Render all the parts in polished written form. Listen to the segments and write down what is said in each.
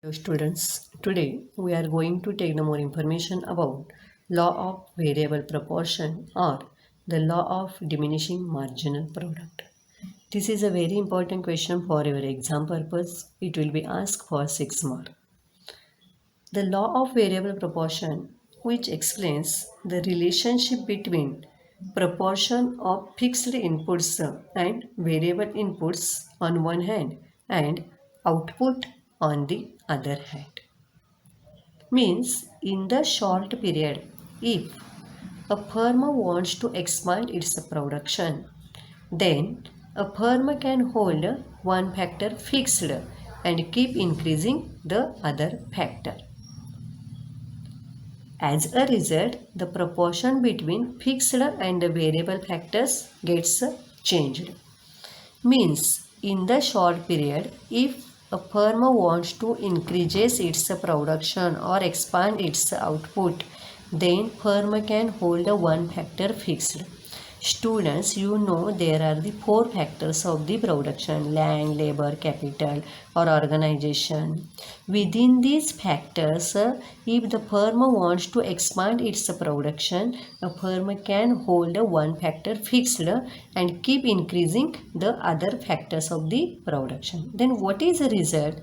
Hello students, today we are going to take the more information about law of variable proportion or the law of diminishing marginal product. This is a very important question for your exam purpose. It will be asked for 6 marks. The law of variable proportion, which explains the relationship between proportion of fixed inputs and variable inputs on one hand and output on the other hand. Means in the short period, if a firm wants to expand its production, then a firm can hold one factor fixed and keep increasing the other factor. As a result, the proportion between fixed and variable factors gets changed. Means in the short period, if a firm wants to increase its production or expand its output, then firm can hold a one factor fixed. Students, you know there are the four factors of the production: land, labor, capital or organization. Within these factors, if the firm wants to expand its production, a firm can hold a one factor fixed and keep increasing the other factors of the production. Then what is the result?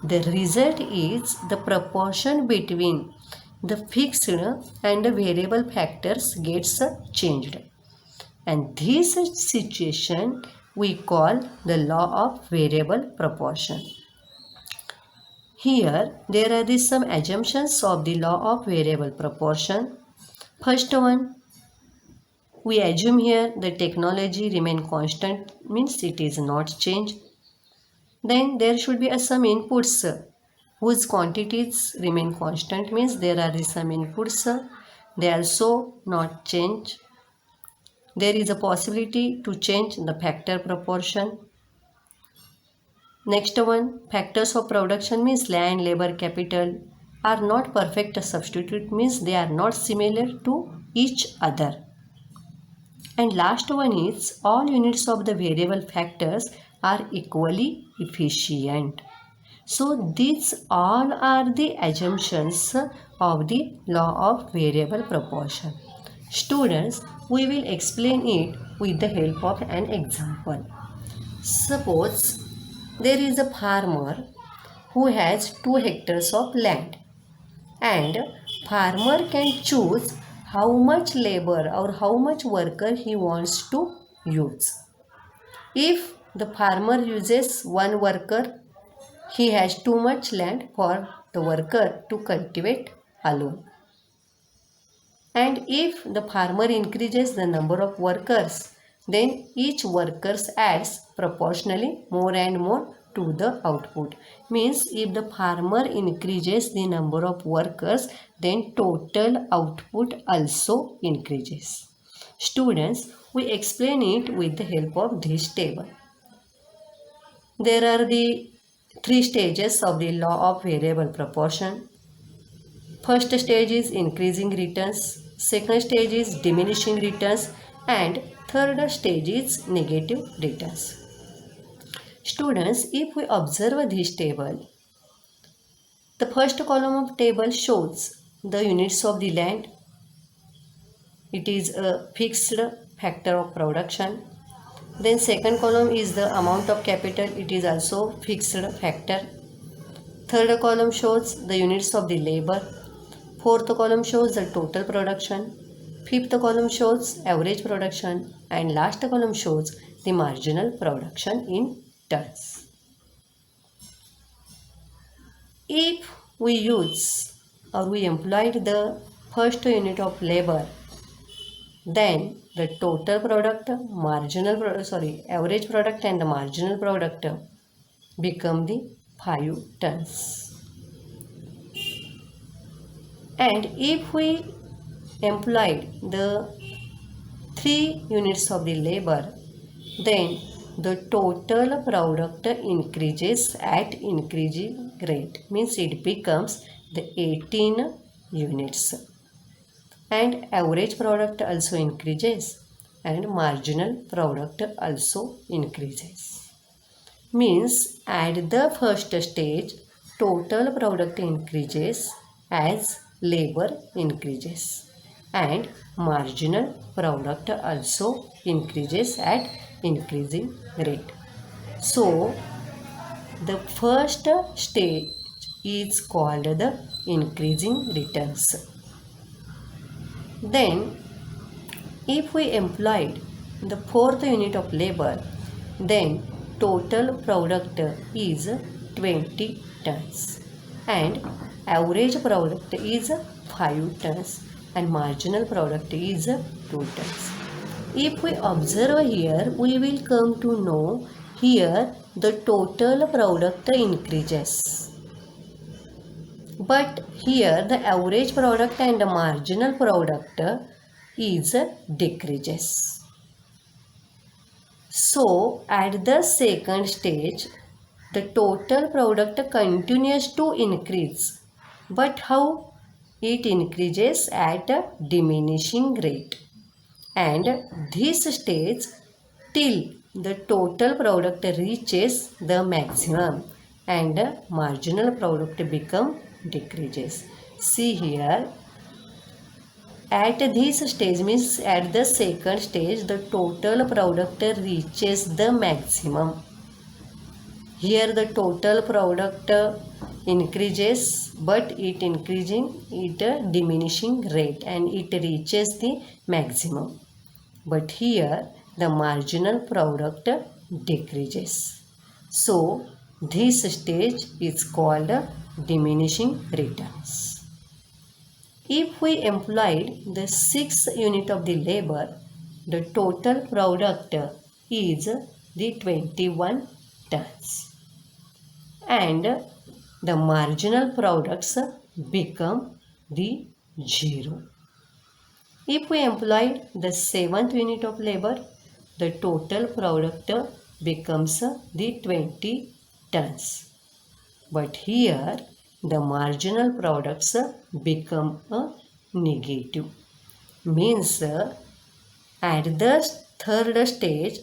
The result is the proportion between the fixed and the variable factors gets changed. And this situation we call the law of variable proportion. Here there are some assumptions of the law of variable proportion. First one, we assume here the technology remain constant, means it is not changed. Then there should be some inputs whose quantities remain constant, means there are some inputs they also not change. There is a possibility to change the factor proportion. Next one, factors of production means land, labor, capital are not perfect substitute, means they are not similar to each other. And last one is all units of the variable factors are equally efficient. So these all are the assumptions of the law of variable proportion. Students, we will explain it with the help of an example. Suppose there is a farmer who has 2 hectares of land, and farmer can choose how much labor or how much worker he wants to use. If the farmer uses one worker, he has too much land for the worker to cultivate alone. And if the farmer increases the number of workers, then each worker adds proportionally more and more to the output. Means if the farmer increases the number of workers, then total output also increases. Students, we explain it with the help of this table. There are the 3 stages of the law of variable proportion. First stage is increasing returns, second stage is diminishing returns, and third stage is negative returns. Students, if we observe this table, the first column of table shows the units of the land. It is a fixed factor of production. Then second column is the amount of capital. It is also fixed factor. Third column shows the units of the labor. Fourth column shows the total production. Fifth column shows average production. And last column shows the marginal production in tons. If we use or we employed the first unit of labor, then the total product, average product and the marginal product become the 5 tons. And if we employed the 3 units of the labor, then the total product increases at increasing rate, means it becomes the 18 units. And average product also increases and marginal product also increases. Means at the first stage, total product increases as labor increases and marginal product also increases at increasing rate. So the first stage is called the increasing returns. Then if we employed the fourth unit of labor, then total product is 20 tons and average product is 5 tons and marginal product is 2 tons. If we observe here, we will come to know here the total product increases, but here the average product and the marginal product is decreases. So at the second stage the total product continues to increase, but how? It increases at a diminishing rate, and this stage till the total product reaches the maximum and the marginal product become decreases. See here, at this stage means at the second stage the total product reaches the maximum. Here the total product increases, but it increasing at a diminishing rate and it reaches the maximum. But here the marginal product decreases. So this stage is called diminishing returns. If we employed the sixth unit of the labor, the total product is the 21 tons and the marginal products become the 0. If we employed the seventh unit of labor, the total product becomes the 20 tons. But here the marginal products become a negative. Means at the third stage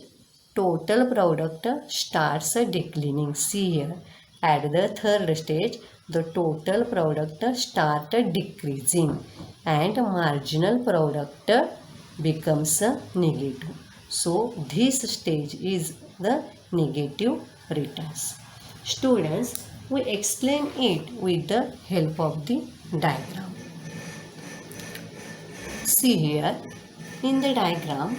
total product starts declining. See here, at the third stage the total product starts decreasing and marginal product becomes negative. So this stage is the negative returns. Students, we explain it with the help of the diagram. See here, in the diagram,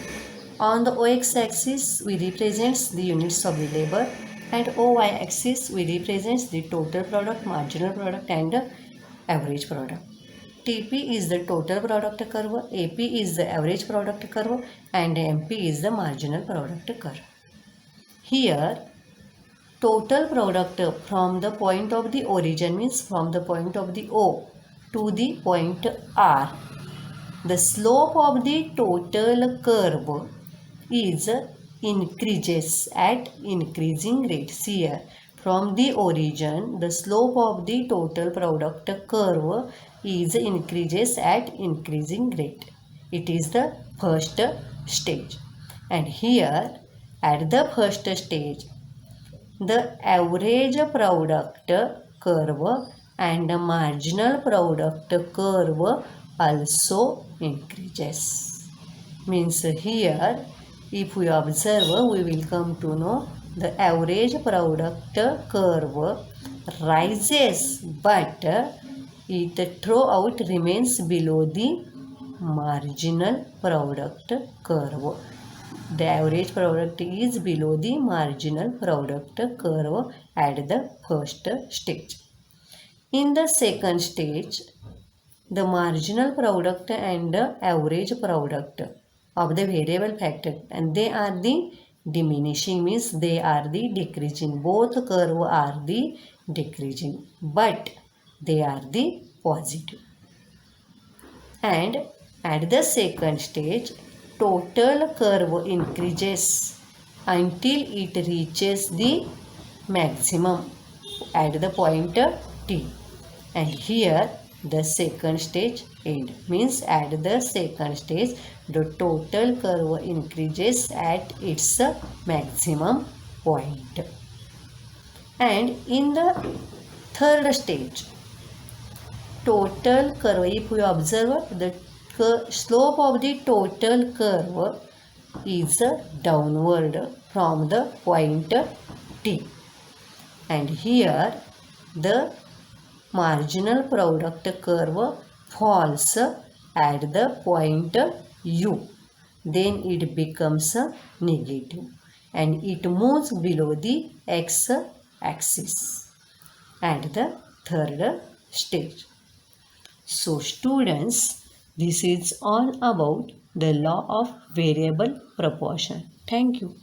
on the OX axis we represents the units of the labor and OY axis we represents the total product, marginal product and average product. TP is the total product curve, AP is the average product curve and MP is the marginal product curve. Here total product from the point of the origin means from the point of the O to the point R, the slope of the total curve is increases at increasing rate. See here, from the origin the slope of the total product curve is increases at increasing rate. It is the first stage. And here at the first stage the average product curve and the marginal product curve also increases. Means here if we observe, we will come to know the average product curve rises, but it throughout remains below the marginal product curve. The average product is below the marginal product curve at the first stage. In the second stage, the marginal product and the average product of the variable factor, and they are the diminishing, means they are the decreasing. Both curve are the decreasing, but they are the positive. And at the second stage total curve increases until it reaches the maximum at the point T, and here the second stage end. Means at the second stage the total curve increases at its maximum point. And in the Third stage, total curve. If you observe, the slope of the total curve is downward from the point T, and here the marginal product curve falls at the point U. Then it becomes negative and it moves below the x-axis at the third stage. So students, this is all about the law of variable proportion. Thank you.